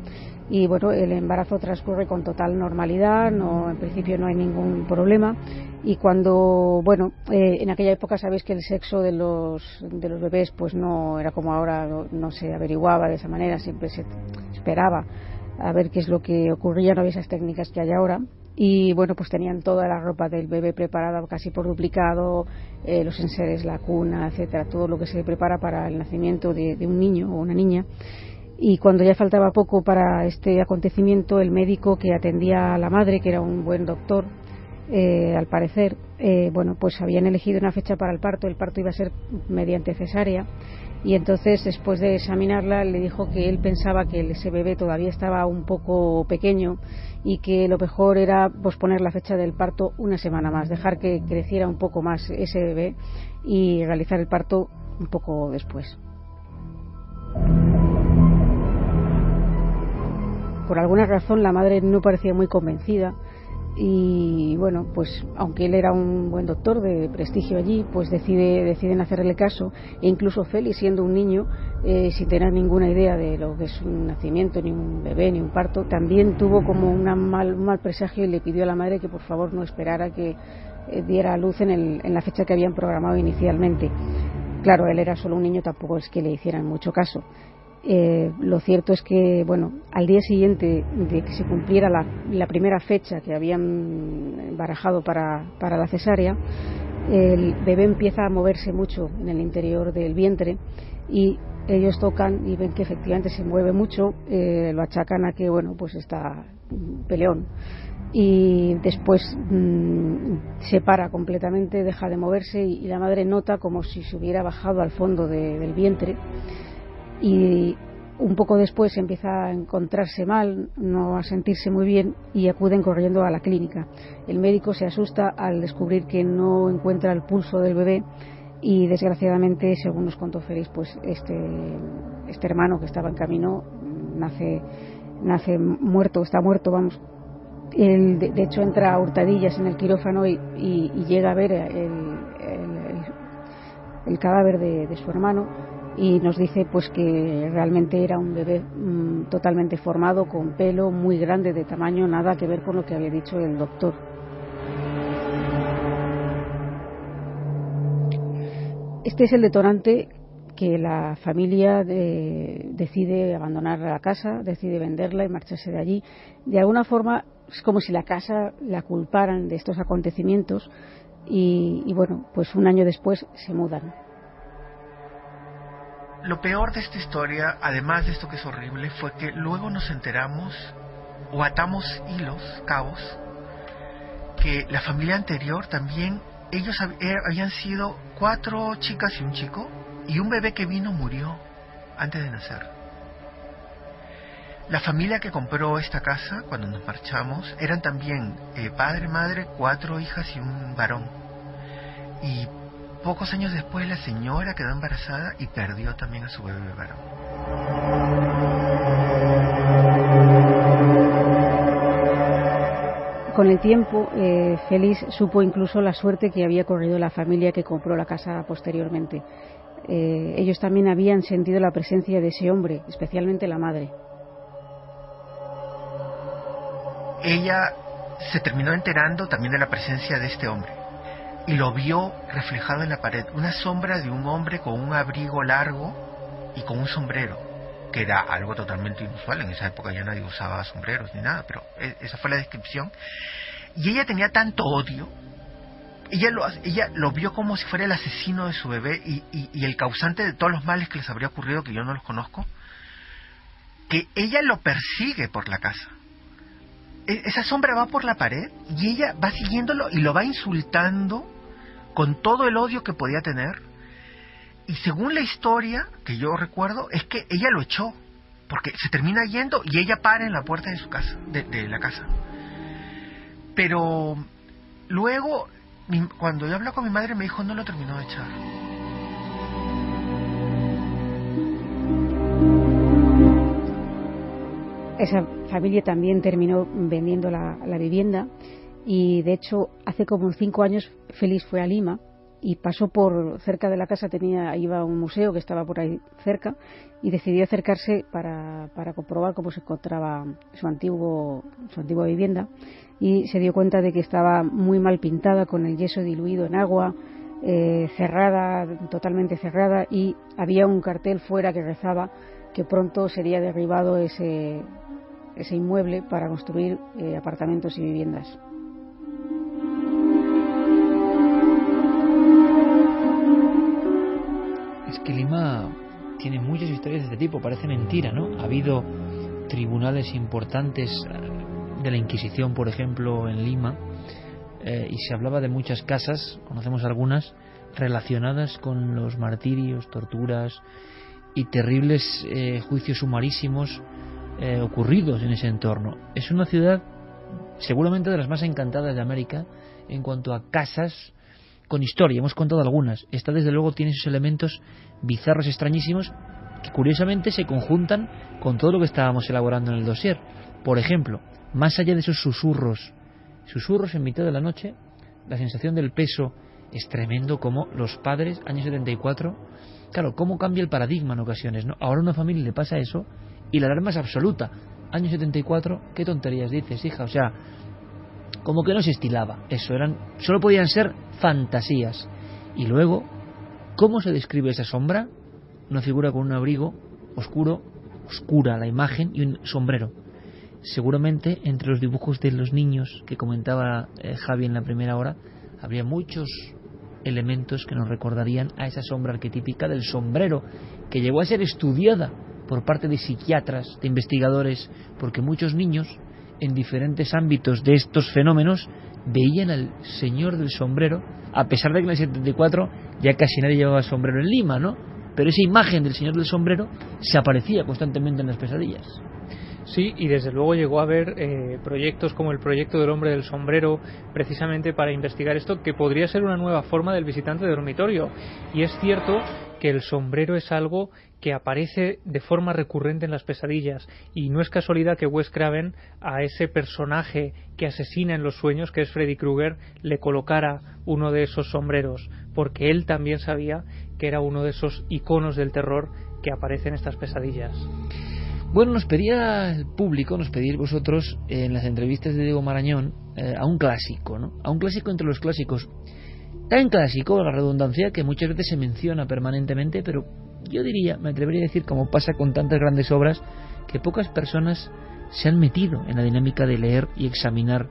Y bueno, el embarazo transcurre con total normalidad, en principio no hay ningún problema. Y cuando, en aquella época sabéis que el sexo de los bebés pues no era como ahora, no se averiguaba de esa manera, siempre se esperaba a ver qué es lo que ocurría, no había esas técnicas que hay ahora. Y bueno, pues tenían toda la ropa del bebé preparada casi por duplicado, los enseres, la cuna, etcétera, todo lo que se prepara para el nacimiento de un niño o una niña. Y cuando ya faltaba poco para este acontecimiento, el médico que atendía a la madre, que era un buen doctor, al parecer, pues habían elegido una fecha para el parto iba a ser mediante cesárea, y entonces, después de examinarla, le dijo que él pensaba que ese bebé todavía estaba un poco pequeño y que lo mejor era posponer la fecha del parto una semana más, dejar que creciera un poco más ese bebé y realizar el parto un poco después. Por alguna razón la madre no parecía muy convencida y bueno, pues aunque él era un buen doctor de prestigio allí, pues deciden hacerle caso, e incluso Félix, siendo un niño, sin tener ninguna idea de lo que es un nacimiento, ni un bebé, ni un parto, también tuvo como un mal presagio y le pidió a la madre que por favor no esperara que diera a luz en la fecha que habían programado inicialmente. Claro, él era solo un niño, tampoco es que le hicieran mucho caso. Lo cierto es que, al día siguiente de que se cumpliera la primera fecha que habían barajado para la cesárea, el bebé empieza a moverse mucho en el interior del vientre y ellos tocan y ven que efectivamente se mueve mucho, lo achacan a que, pues está peleón. Y después se para completamente, deja de moverse y la madre nota como si se hubiera bajado al fondo del vientre. Y un poco después empieza a encontrarse mal, no a sentirse muy bien, y acuden corriendo a la clínica. El médico se asusta al descubrir que no encuentra el pulso del bebé y desgraciadamente, según nos contó Félix, pues este hermano que estaba en camino nace muerto, está muerto, vamos. Él, de hecho, entra a hurtadillas en el quirófano y llega a ver el cadáver de su hermano. Y nos dice pues que realmente era un bebé totalmente formado, con pelo muy grande, de tamaño nada que ver con lo que había dicho el doctor. Este es el detonante que la familia decide abandonar la casa, decide venderla y marcharse de allí. De alguna forma es como si la casa la culparan de estos acontecimientos y pues un año después se mudan. Lo peor de esta historia, además de esto que es horrible, fue que luego nos enteramos o atamos cabos, que la familia anterior también, ellos habían sido 4 chicas y un chico, y un bebé que murió antes de nacer. La familia que compró esta casa, cuando nos marchamos, eran también padre, madre, 4 hijas y un varón. Y pocos años después la señora quedó embarazada y perdió también a su bebé varón. Con el tiempo, Félix supo incluso la suerte que había corrido la familia que compró la casa posteriormente. Ellos también habían sentido la presencia de ese hombre, especialmente la madre. Ella se terminó enterando también de la presencia de este hombre. y lo vio reflejado en la pared, una sombra de un hombre con un abrigo largo y con un sombrero, que era algo totalmente inusual. En esa época ya nadie usaba sombreros ni nada, pero esa fue la descripción. Y ella tenía tanto odio, ella lo vio como si fuera el asesino de su bebé y el causante de todos los males que les habría ocurrido, que yo no los conozco, que ella lo persigue por la casa. Esa sombra va por la pared y ella va siguiéndolo y lo va insultando con todo el odio que podía tener. Y según la historia que yo recuerdo, es que ella lo echó, porque se termina yendo y ella para en la puerta de su casa, de la casa. Pero luego, cuando yo hablé con mi madre, me dijo, no lo terminó de echar. Esa familia también terminó vendiendo la vivienda y, de hecho, hace como 5 años Félix fue a Lima y pasó por cerca de la casa, iba a un museo que estaba por ahí cerca y decidió acercarse para comprobar cómo se encontraba su antigua vivienda, y se dio cuenta de que estaba muy mal pintada, con el yeso diluido en agua, cerrada, totalmente cerrada, y había un cartel fuera que rezaba que pronto sería derribado ese inmueble para construir apartamentos y viviendas. Es que Lima tiene muchas historias de este tipo, parece mentira, ¿no? Ha habido tribunales importantes de la Inquisición, por ejemplo, en Lima, y se hablaba de muchas casas, conocemos algunas, relacionadas con los martirios, torturas y terribles juicios sumarísimos ocurridos en ese entorno. Es una ciudad seguramente de las más encantadas de América en cuanto a casas con historia. Hemos contado algunas. Esta, desde luego, tiene esos elementos bizarros, extrañísimos, que curiosamente se conjuntan con todo lo que estábamos elaborando en el dossier. Por ejemplo, más allá de esos susurros en mitad de la noche, la sensación del peso es tremendo. Como los padres, año 74, claro, cómo cambia el paradigma en ocasiones, ¿no? Ahora a una familia le pasa eso y la alarma es absoluta. Año 74, ¿qué tonterías dices, hija? O sea, como que no se estilaba eso, solo podían ser fantasías. Y luego, ¿cómo se describe esa sombra? Una figura con un abrigo oscura la imagen, y un sombrero. Seguramente entre los dibujos de los niños que comentaba Javi en la primera hora, habría muchos elementos que nos recordarían a esa sombra arquetípica del sombrero, que llegó a ser estudiada por parte de psiquiatras, de investigadores, porque muchos niños en diferentes ámbitos de estos fenómenos veían al señor del sombrero, a pesar de que en el 74 ya casi nadie llevaba sombrero en Lima, ¿no? Pero esa imagen del señor del sombrero se aparecía constantemente en las pesadillas. Sí, y desde luego llegó a haber proyectos como el proyecto del hombre del sombrero, precisamente para investigar esto, que podría ser una nueva forma del visitante de dormitorio. Y es cierto que el sombrero es algo que aparece de forma recurrente en las pesadillas, y no es casualidad que Wes Craven a ese personaje que asesina en los sueños, que es Freddy Krueger, le colocara uno de esos sombreros, porque él también sabía que era uno de esos iconos del terror que aparece en estas pesadillas. Bueno, nos pedía el público, nos pedís vosotros en las entrevistas de Diego Marañón a un clásico, ¿no? A un clásico entre los clásicos. Tan clásico, la redundancia, que muchas veces se menciona permanentemente, pero yo diría, me atrevería a decir, como pasa con tantas grandes obras, que pocas personas se han metido en la dinámica de leer y examinar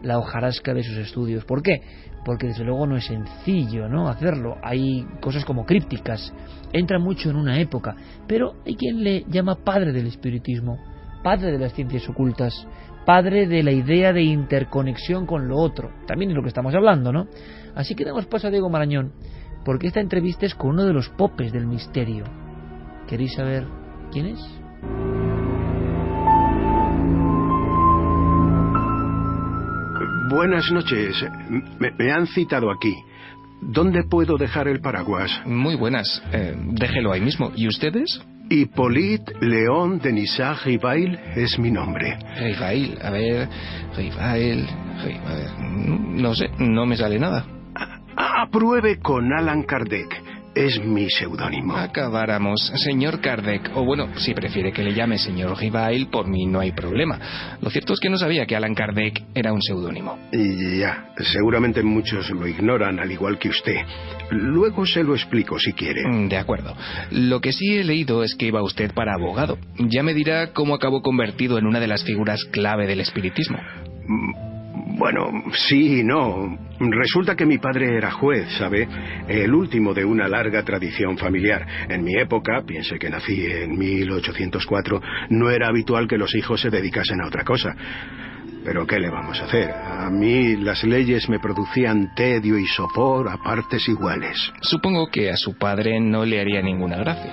la hojarasca de sus estudios. ¿Por qué? Porque desde luego no es sencillo, ¿no?, hacerlo. Hay cosas como crípticas, entra mucho en una época, pero hay quien le llama padre del espiritismo, padre de las ciencias ocultas, padre de la idea de interconexión con lo otro, también es lo que estamos hablando, ¿no? Así que damos paso a Diego Marañón, porque esta entrevista es con uno de los popes del misterio. ¿Queréis saber quién es? Buenas noches. Me han citado aquí. ¿Dónde puedo dejar el paraguas? Muy buenas. Déjelo ahí mismo. ¿Y ustedes? Hippolyte Léon Denisard Rivail es mi nombre. Rivail, a ver... Rivail... No sé, no me sale nada. Apruebe con Allan Kardec. es mi seudónimo. Acabáramos. Señor Kardec, o bueno, si prefiere que le llame señor Givail, por mí no hay problema. Lo cierto es que no sabía que Allan Kardec era un seudónimo. Y ya, seguramente muchos lo ignoran, al igual que usted. Luego se lo explico si quiere. De acuerdo. Lo que sí he leído es que iba usted para abogado. Ya me dirá cómo acabó convertido en una de las figuras clave del espiritismo. Bueno, sí y no. Resulta que mi padre era juez, ¿sabe? El último de una larga tradición familiar. En mi época, piense que nací en 1804, no era habitual que los hijos se dedicasen a otra cosa. Pero ¿qué le vamos a hacer? A mí las leyes me producían tedio y sopor a partes iguales. Supongo que a su padre no le haría ninguna gracia.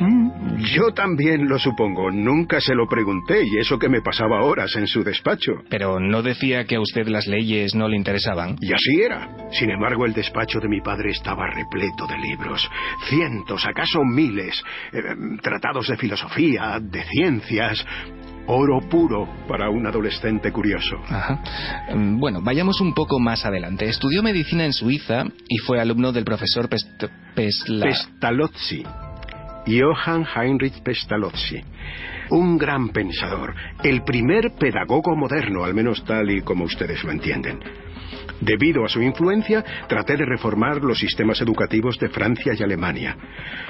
Yo también lo supongo. Nunca se lo pregunté, y eso que me pasaba horas en su despacho. Pero ¿no decía que a usted las leyes no le interesaban? Y así era. Sin embargo, el despacho de mi padre estaba repleto de libros. Cientos, acaso miles. Tratados de filosofía, de ciencias. Oro puro para un adolescente curioso. Ajá. Bueno, vayamos un poco más adelante. Estudió medicina en Suiza y fue alumno del profesor Pestalozzi. Johann Heinrich Pestalozzi. Un gran pensador. El primer pedagogo moderno, al menos tal y como ustedes lo entienden. Debido a su influencia, traté de reformar los sistemas educativos de Francia y Alemania.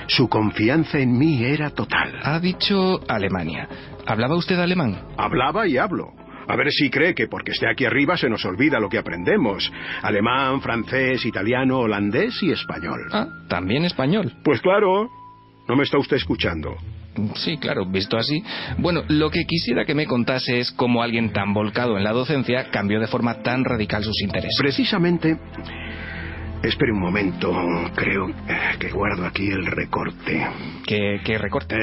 Su confianza en mí era total. Ha dicho Alemania. ¿Hablaba usted alemán? Hablaba y hablo. A ver si cree que porque esté aquí arriba se nos olvida lo que aprendemos. Alemán, francés, italiano, holandés y español. Ah, ¿también español? Pues claro. ¿No me está usted escuchando? Sí, claro, visto así. Bueno, lo que quisiera que me contase es cómo alguien tan volcado en la docencia cambió de forma tan radical sus intereses. Precisamente... Espere un momento, creo que guardo aquí el recorte. ¿Qué recorte?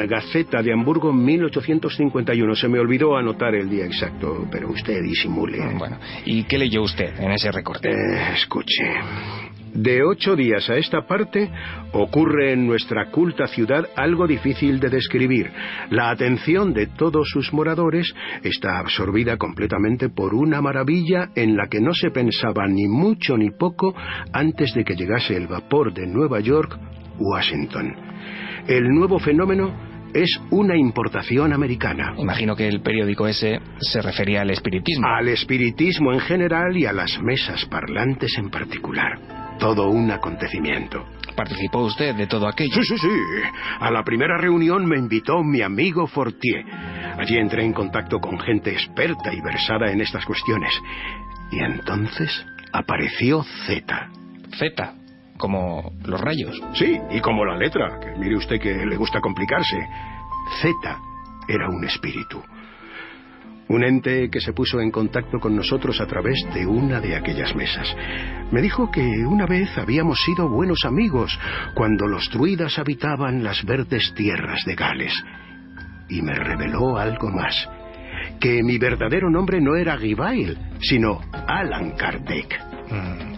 Gaceta de Hamburgo, 1851. Se me olvidó anotar el día exacto, pero usted disimule. Bueno, ¿y qué leyó usted en ese recorte? Escuche. De 8 días a esta parte ocurre en nuestra culta ciudad algo difícil de describir. La atención de todos sus moradores está absorbida completamente por una maravilla en la que no se pensaba ni mucho ni poco antes de que llegase el vapor de Nueva York, Washington. El nuevo fenómeno es una importación americana. Imagino que el periódico ese se refería al espiritismo. Al espiritismo en general y a las mesas parlantes en particular. Todo un acontecimiento. ¿Participó usted de todo aquello? Sí. A la primera reunión me invitó mi amigo Fortier. Allí entré en contacto con gente experta y versada en estas cuestiones. Y entonces apareció Z. Z, como los rayos. Sí, y como la letra, que mire usted que le gusta complicarse. Z era un espíritu. Un ente que se puso en contacto con nosotros a través de una de aquellas mesas. Me dijo que una vez habíamos sido buenos amigos cuando los druidas habitaban las verdes tierras de Gales. Y me reveló algo más. Que mi verdadero nombre no era Givail, sino Allan Kardec.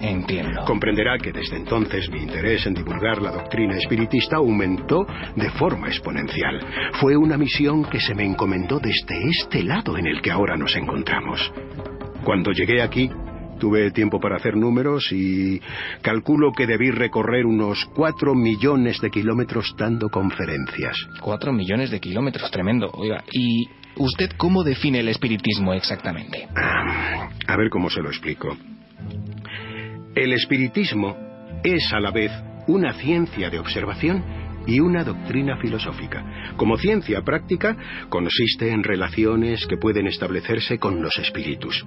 Entiendo. Comprenderá que desde entonces mi interés en divulgar la doctrina espiritista aumentó de forma exponencial. Fue una misión que se me encomendó desde este lado en el que ahora nos encontramos. Cuando llegué aquí, tuve tiempo para hacer números y calculo que debí recorrer unos 4 millones de kilómetros dando conferencias. 4 millones de kilómetros, tremendo. Oiga, ¿y usted cómo define el espiritismo exactamente? A ver cómo se lo explico. El espiritismo es a la vez una ciencia de observación y una doctrina filosófica. Como ciencia práctica, consiste en relaciones que pueden establecerse con los espíritus.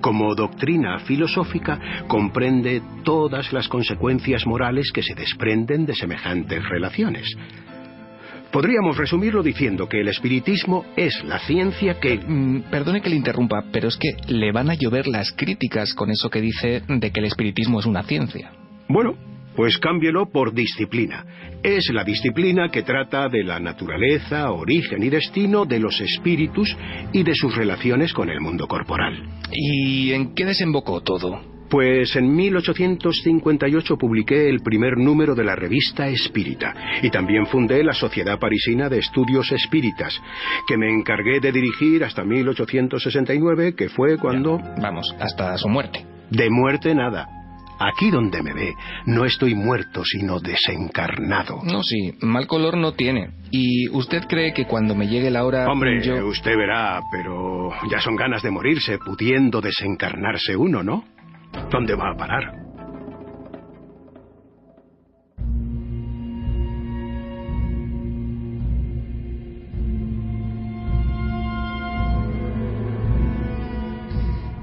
Como doctrina filosófica, comprende todas las consecuencias morales que se desprenden de semejantes relaciones. Podríamos resumirlo diciendo que el espiritismo es la ciencia que... Perdone que le interrumpa, pero es que le van a llover las críticas con eso que dice de que el espiritismo es una ciencia. Bueno, pues cámbielo por disciplina. Es la disciplina que trata de la naturaleza, origen y destino de los espíritus y de sus relaciones con el mundo corporal. ¿Y en qué desembocó todo? Pues en 1858 publiqué el primer número de la revista Espírita y también fundé la Sociedad Parisina de Estudios Espíritas, que me encargué de dirigir hasta 1869, que fue cuando... Vamos, hasta su muerte. De muerte nada. Aquí donde me ve, no estoy muerto, sino desencarnado. No, sí, mal color no tiene. ¿Y usted cree que cuando me llegue la hora... Hombre, usted verá, pero ya son ganas de morirse pudiendo desencarnarse uno, ¿no? ¿Dónde va a parar?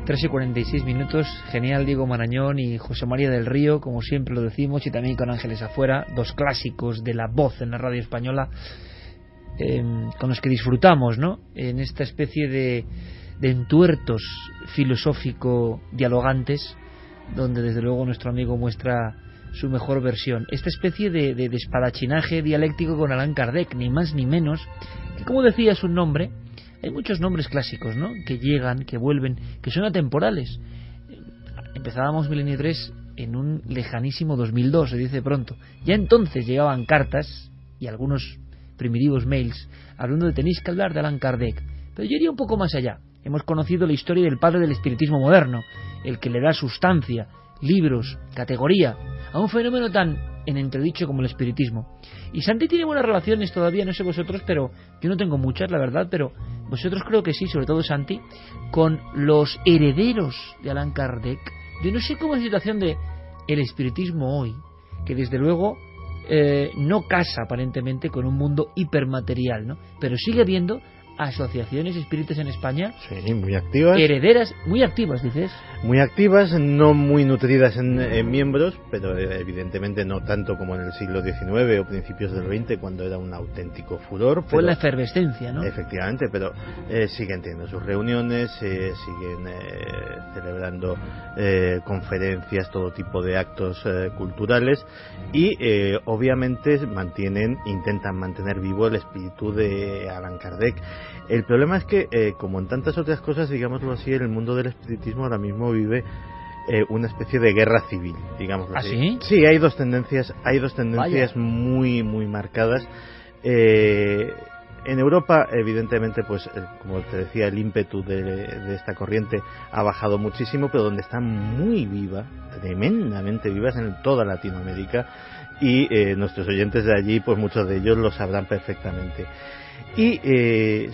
Tres y 46 minutos, genial Diego Marañón y José María del Río, como siempre lo decimos, y también con Ángeles Afuera, dos clásicos de la voz en la radio española, con los que disfrutamos, ¿no? En esta especie de entuertos filosófico-dialogantes, donde desde luego nuestro amigo muestra su mejor versión. Esta especie de espadachinaje dialéctico con Allan Kardec, ni más ni menos, que como decía su nombre, hay muchos nombres clásicos, ¿no?, que llegan, que vuelven, que son atemporales. Empezábamos Milenio 3 en un lejanísimo 2002, se dice pronto. Ya entonces llegaban cartas y algunos primitivos mails hablando de tenéis que hablar de Allan Kardec. Pero yo iría un poco más allá. Hemos conocido la historia del padre del espiritismo moderno, el que le da sustancia, libros, categoría a un fenómeno tan en entredicho como el espiritismo. Y Santi tiene buenas relaciones todavía, no sé vosotros, pero yo no tengo muchas, la verdad, pero vosotros creo que sí, sobre todo Santi, con los herederos de Allan Kardec. Yo no sé cómo es la situación de el espiritismo hoy, que desde luego no casa aparentemente con un mundo hipermaterial, ¿no? Pero sigue habiendo asociaciones espíritas en España. Sí, muy activas. Herederas, muy activas, dices. Muy activas, no muy nutridas en miembros, pero evidentemente no tanto como en el siglo XIX o principios del XX, cuando era un auténtico furor. Fue la efervescencia, ¿no? Efectivamente, pero siguen teniendo sus reuniones, siguen celebrando conferencias, todo tipo de actos culturales y obviamente intentan mantener vivo el espíritu de Allan Kardec. El problema es que, como en tantas otras cosas, digámoslo así, el mundo del espiritismo ahora mismo vive una especie de guerra civil, digámoslo así. ¿Ah, sí? Sí, hay dos tendencias Vaya. muy marcadas. En Europa, evidentemente, pues como te decía, el ímpetu de esta corriente ha bajado muchísimo, pero donde está muy viva, tremendamente viva, es en toda Latinoamérica, y nuestros oyentes de allí, pues muchos de ellos lo sabrán perfectamente. Y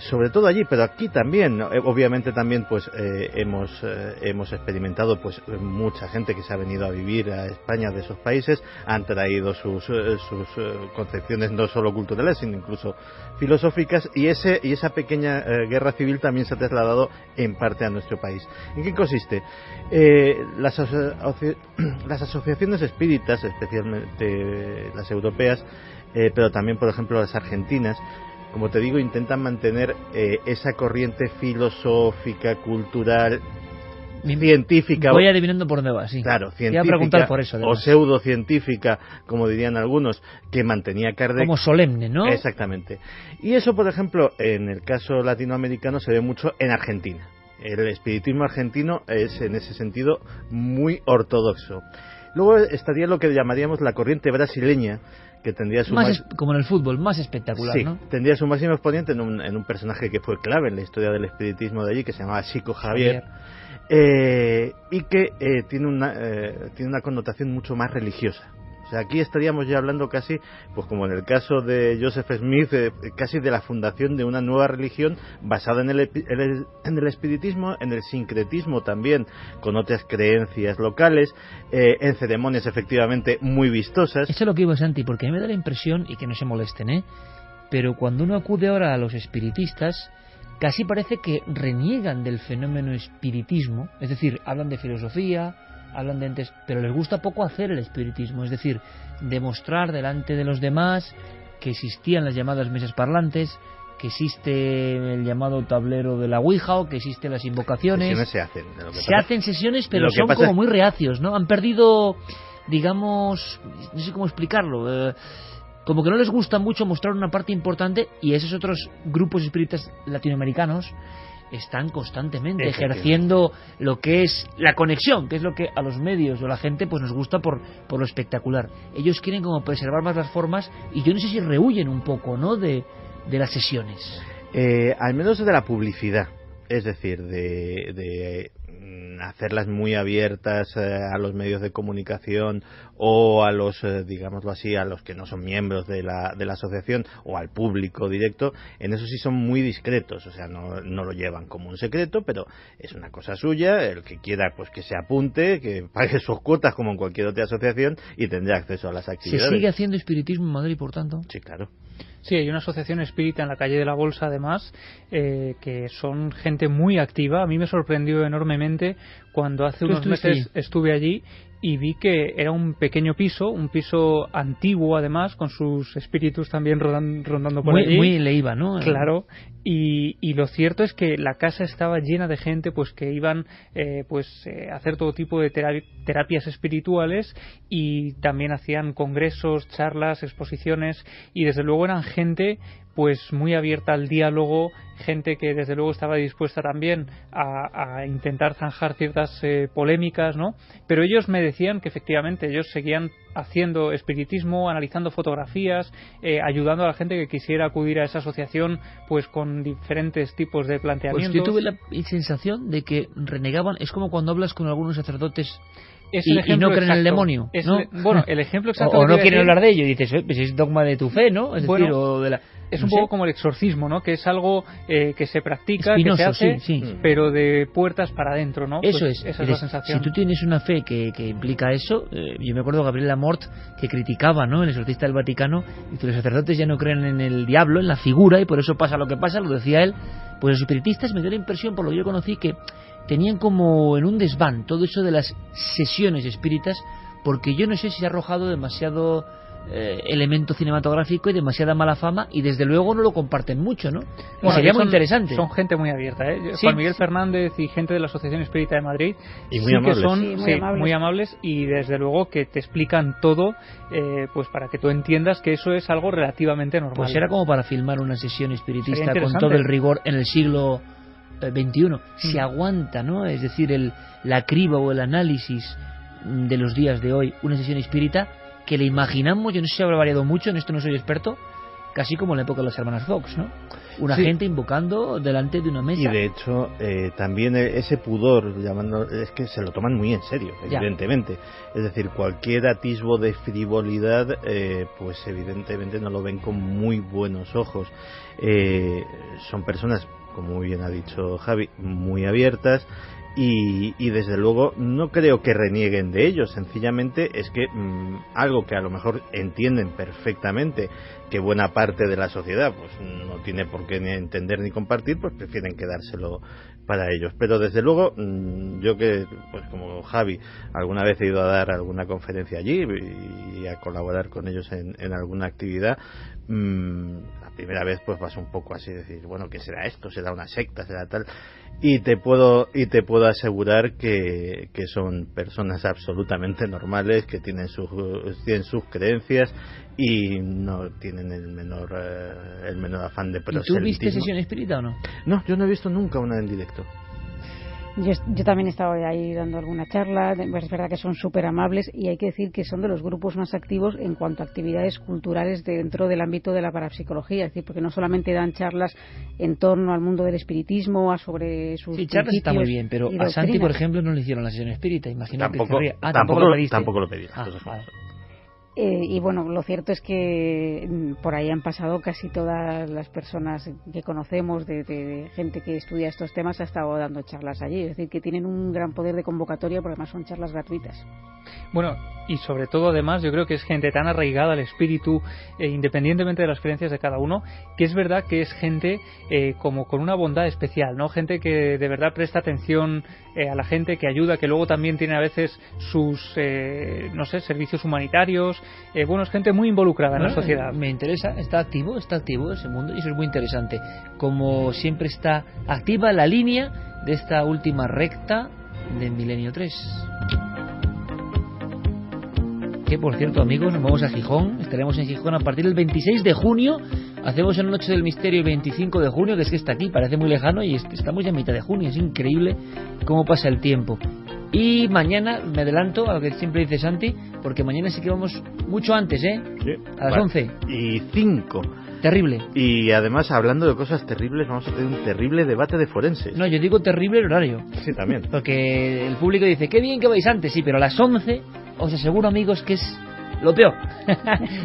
sobre todo allí, pero aquí también, obviamente también pues hemos experimentado pues mucha gente que se ha venido a vivir a España de esos países, han traído sus concepciones no solo culturales sino incluso filosóficas, y esa pequeña guerra civil también se ha trasladado en parte a nuestro país. ¿En qué consiste? Las asociaciones espíritas, especialmente las europeas, pero también por ejemplo las argentinas, como te digo, intentan mantener esa corriente filosófica, cultural, científica. Voy adivinando por dónde va, sí. Claro, científica. Te iba a preguntar por eso, o pseudocientífica, como dirían algunos, que mantenía Kardec. Como solemne, ¿no? Exactamente. Y eso, por ejemplo, en el caso latinoamericano se ve mucho en Argentina. El espiritismo argentino es, en ese sentido, muy ortodoxo. Luego estaría lo que llamaríamos la corriente brasileña, que tendría su como en el fútbol, más espectacular, sí, ¿no? Tendría su máximo exponente en un personaje que fue clave en la historia del espiritismo de allí, que se llamaba Chico Javier. Y que tiene una connotación mucho más religiosa. O sea, aquí estaríamos ya hablando casi, pues como en el caso de Joseph Smith, casi de la fundación de una nueva religión basada en el espiritismo, en el sincretismo también, con otras creencias locales, en ceremonias efectivamente muy vistosas. Eso es lo que iba, Santi, porque a mí me da la impresión, y que no se molesten, pero cuando uno acude ahora a los espiritistas, casi parece que reniegan del fenómeno espiritismo, es decir, hablan de filosofía, hablan de entes, pero les gusta poco hacer el espiritismo, es decir, demostrar delante de los demás que existían las llamadas mesas parlantes, que existe el llamado tablero de la Ouija, o que existen las invocaciones. Sesiones se hacen sesiones, pero son como muy reacios, ¿no? Han perdido, digamos, no sé cómo explicarlo, como que no les gusta mucho mostrar una parte importante, y esos otros grupos espíritas latinoamericanos están constantemente ejerciendo lo que es la conexión, que es lo que a los medios o la gente pues nos gusta por lo espectacular. Ellos quieren como preservar más las formas, y yo no sé si rehuyen un poco, ¿no?, de las sesiones. Al menos de la publicidad, es decir, hacerlas muy abiertas a los medios de comunicación o a los, digámoslo así, a los que no son miembros de la asociación o al público directo, en eso sí son muy discretos, o sea, no lo llevan como un secreto, pero es una cosa suya, el que quiera pues que se apunte, que pague sus cuotas como en cualquier otra asociación y tendrá acceso a las actividades. ¿Se sigue haciendo espiritismo en Madrid, por tanto? Sí, claro. Sí, hay una asociación espírita en la calle de la Bolsa, además, que son gente muy activa. A mí me sorprendió enormemente cuando hace unos meses estuve allí y vi que era un pequeño piso, un piso antiguo, además, con sus espíritus también rondando por allí. Muy le iba, ¿no? Claro. Y lo cierto es que la casa estaba llena de gente pues que iban a hacer todo tipo de terapias espirituales, y también hacían congresos, charlas, exposiciones, y desde luego eran gente pues muy abierta al diálogo, gente que desde luego estaba dispuesta también a intentar zanjar ciertas polémicas, ¿no? Pero ellos me decían que efectivamente ellos seguían haciendo espiritismo, analizando fotografías, ayudando a la gente que quisiera acudir a esa asociación pues con diferentes tipos de planteamientos. Pues yo tuve la sensación de que renegaban, es como cuando hablas con algunos sacerdotes y no creen en el demonio, ¿no? Bueno, el ejemplo exacto. O no quieren hablar de ello, y dices, pues es dogma de tu fe, ¿no? Es decir, o de la... Es un poco como el exorcismo, ¿no? Que es algo que se practica, espinoso, que se hace, sí. pero de puertas para adentro, ¿no? Eso pues es. Esa es la sensación. Si tú tienes una fe que implica eso, yo me acuerdo de Gabriel Lamort, que criticaba, ¿no?, el exorcista del Vaticano, y que los sacerdotes ya no creen en el diablo, en la figura, y por eso pasa lo que pasa, lo decía él. Pues los espiritistas, me dio la impresión, por lo que yo conocí, que tenían como en un desván todo eso de las sesiones espíritas, porque yo no sé si se ha arrojado demasiado elemento cinematográfico y demasiada mala fama, y desde luego no lo comparten mucho, ¿no? Bueno, sería muy interesante. Son gente muy abierta, ¿eh? Sí, Juan Miguel Fernández y gente de la Asociación Espírita de Madrid, y muy amables. que son muy amables, y desde luego que te explican todo, pues para que tú entiendas que eso es algo relativamente normal. Pues era como para filmar una sesión espiritista con todo el rigor en el siglo XXI. Se aguanta, ¿no? Es decir, la criba o el análisis de los días de hoy, una sesión espírita que le imaginamos, yo no sé si habrá variado mucho, en esto no soy experto, casi como en la época de las hermanas Fox, ¿no? Una gente invocando delante de una mesa. Y de hecho, también ese pudor, es que se lo toman muy en serio, evidentemente. Es decir, cualquier atisbo de frivolidad, pues evidentemente no lo ven con muy buenos ojos. Son personas, como muy bien ha dicho Javi, muy abiertas. Y desde luego no creo que renieguen de ellos, sencillamente es que algo que a lo mejor entienden perfectamente, que buena parte de la sociedad pues no tiene por qué ni entender ni compartir, pues prefieren quedárselo para ellos. Pero desde luego yo que, pues como Javi, alguna vez he ido a dar alguna conferencia allí y a colaborar con ellos en alguna actividad, la primera vez pues vas un poco así, decir, bueno, ¿qué será esto? ¿Será una secta? ¿Será tal? Y te puedo asegurar que son personas absolutamente normales, que tienen sus creencias y no tienen el menor afán de proselitismo. ¿Y tú viste sesión espírita o no? No, yo no he visto nunca una en directo. Yo también he estado ahí dando alguna charla, es verdad que son súper amables, y hay que decir que son de los grupos más activos en cuanto a actividades culturales dentro del ámbito de la parapsicología, es decir, porque no solamente dan charlas en torno al mundo del espiritismo, sobre sus charlas está muy bien, pero a Santi, por ejemplo, no le hicieron la sesión espírita, imagino que tampoco lo pedí. Vale. Y bueno, lo cierto es que por ahí han pasado casi todas las personas que conocemos, de gente que estudia estos temas, ha estado dando charlas allí. Es decir, que tienen un gran poder de convocatoria, porque además son charlas gratuitas. Bueno, y sobre todo además yo creo que es gente tan arraigada al espíritu, independientemente de las creencias de cada uno, que es verdad que es gente como con una bondad especial, ¿no? Gente que de verdad presta atención a la gente, que ayuda, que luego también tiene a veces sus, servicios humanitarios. Bueno, es gente muy involucrada en la sociedad. Me interesa, está activo ese mundo, y eso es muy interesante. Como siempre está activa la línea de esta última recta de Milenio 3. Que por cierto, amigos, nos vamos a Gijón. Estaremos en Gijón a partir del 26 de junio. Hacemos una noche del misterio el 25 de junio, que es que está aquí, parece muy lejano, y estamos ya a mitad de junio. Es increíble cómo pasa el tiempo. Y mañana, me adelanto a lo que siempre dice Santi, porque mañana sí que vamos mucho antes, Sí, a las 11. Y 5 Terrible. Y además, hablando de cosas terribles, vamos a tener un terrible debate de forenses. No, yo digo terrible el horario. Sí, también. Porque el público dice, qué bien que vais antes, sí, pero a las 11 os aseguro, amigos, que es lo peor.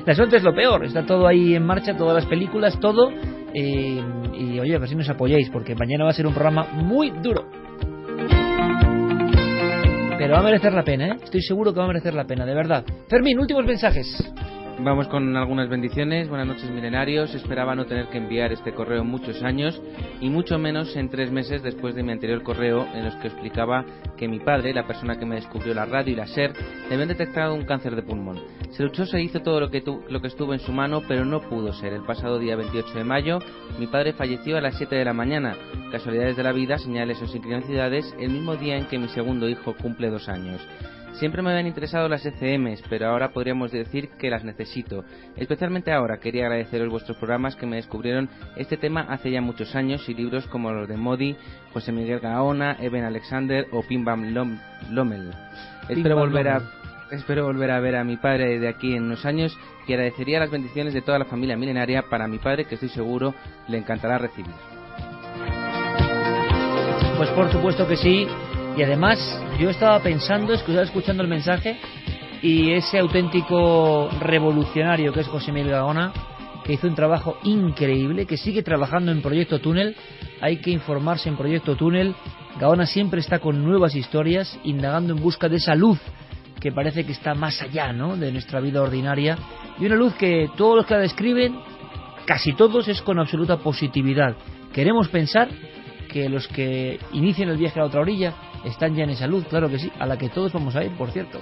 Las 11 es lo peor. Está todo ahí en marcha, todas las películas, todo. Y oye, a ver si nos apoyáis, porque mañana va a ser un programa muy duro. Pero va a merecer la pena, ¿eh? Estoy seguro que va a merecer la pena, de verdad. Fermín, últimos mensajes. Vamos con algunas bendiciones. Buenas noches, milenarios. Esperaba no tener que enviar este correo muchos años y mucho menos en 3 meses después de mi anterior correo en los que explicaba que mi padre, la persona que me descubrió la radio y la SER, le habían detectado un cáncer de pulmón. Se luchó, se hizo todo lo que estuvo en su mano, pero no pudo ser. El pasado día 28 de mayo, mi padre falleció a las 7 de la mañana. Casualidades de la vida, señales o sincronicidades, el mismo día en que mi segundo hijo cumple 2 años. Siempre me habían interesado las ECMs, pero ahora podríamos decir que las necesito. Especialmente ahora quería agradeceros vuestros programas que me descubrieron este tema hace ya muchos años y libros como los de Modi, José Miguel Gaona, Eben Alexander o Pim Bam Lommel. Espero volver a ver a mi padre de aquí en unos años y agradecería las bendiciones de toda la familia milenaria para mi padre, que estoy seguro le encantará recibir. Pues por supuesto que sí. Y además, yo estaba pensando, estaba escuchando el mensaje, y ese auténtico revolucionario que es José Miguel Gaona, que hizo un trabajo increíble, que sigue trabajando en Proyecto Túnel. Hay que informarse en Proyecto Túnel. Gaona siempre está con nuevas historias, indagando en busca de esa luz que parece que está más allá, ¿no?, de nuestra vida ordinaria, y una luz que todos los que la describen, casi todos, es con absoluta positividad. Queremos pensar que los que inician el viaje a la otra orilla están ya en esa luz, claro que sí, a la que todos vamos a ir, por cierto.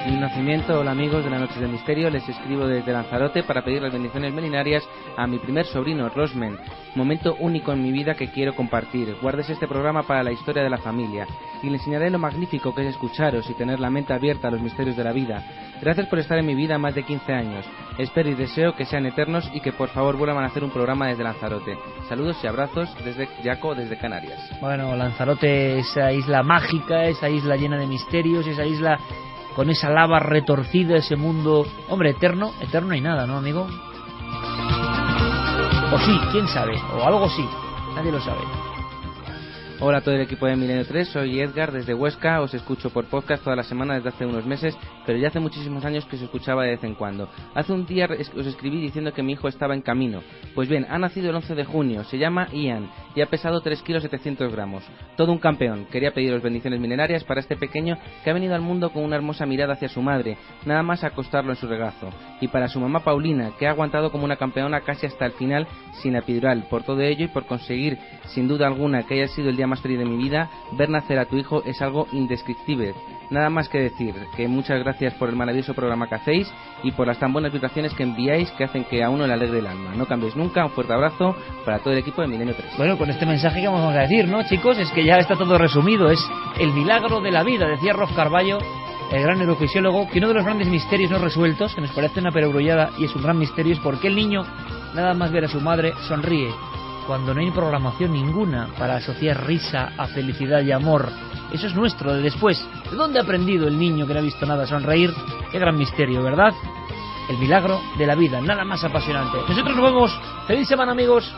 Mi nacimiento, hola amigos de la Noche del Misterio, les escribo desde Lanzarote para pedir las bendiciones milenarias a mi primer sobrino, Rosmen. Momento único en mi vida que quiero compartir. Guardes este programa para la historia de la familia y le enseñaré lo magnífico que es escucharos y tener la mente abierta a los misterios de la vida. Gracias por estar en mi vida más de 15 años. Espero y deseo que sean eternos y que por favor vuelvan a hacer un programa desde Lanzarote. Saludos y abrazos desde Yaco, desde Canarias. Bueno, Lanzarote, esa isla mágica, esa isla llena de misterios, esa isla con esa lava retorcida, ese mundo, hombre, eterno y nada, ¿no, amigo? O sí, quién sabe, o algo sí, nadie lo sabe. Hola a todo el equipo de Milenio 3, soy Edgar desde Huesca, os escucho por podcast toda la semana desde hace unos meses, pero ya hace muchísimos años que se escuchaba de vez en cuando. Hace un día os escribí diciendo que mi hijo estaba en camino. Pues bien, ha nacido el 11 de junio, se llama Ian y ha pesado 3 kilos 700 gramos. Todo un campeón. Quería pediros bendiciones milenarias para este pequeño que ha venido al mundo con una hermosa mirada hacia su madre, nada más acostarlo en su regazo. Y para su mamá Paulina, que ha aguantado como una campeona casi hasta el final sin epidural. Por todo ello y por conseguir, sin duda alguna, que haya sido el día más feliz de mi vida, ver nacer a tu hijo es algo indescriptible. Nada más que decir, que muchas gracias por el maravilloso programa que hacéis y por las tan buenas vibraciones que enviáis que hacen que a uno le alegre el alma. No cambiéis nunca, un fuerte abrazo para todo el equipo de Milenio 3. Bueno, con este mensaje que vamos a decir, ¿no, chicos? Es que ya está todo resumido, es el milagro de la vida, decía Rolf Carballo, el gran neurofisiólogo, que uno de los grandes misterios no resueltos, que nos parece una perogrullada y es un gran misterio, es por qué el niño, nada más ver a su madre, sonríe, cuando no hay programación ninguna para asociar risa a felicidad y amor. Eso es nuestro, de después. ¿De dónde ha aprendido el niño que no ha visto nada sonreír? Qué gran misterio, ¿verdad? El milagro de la vida, nada más apasionante. Nosotros nos vemos. ¡Feliz semana, amigos!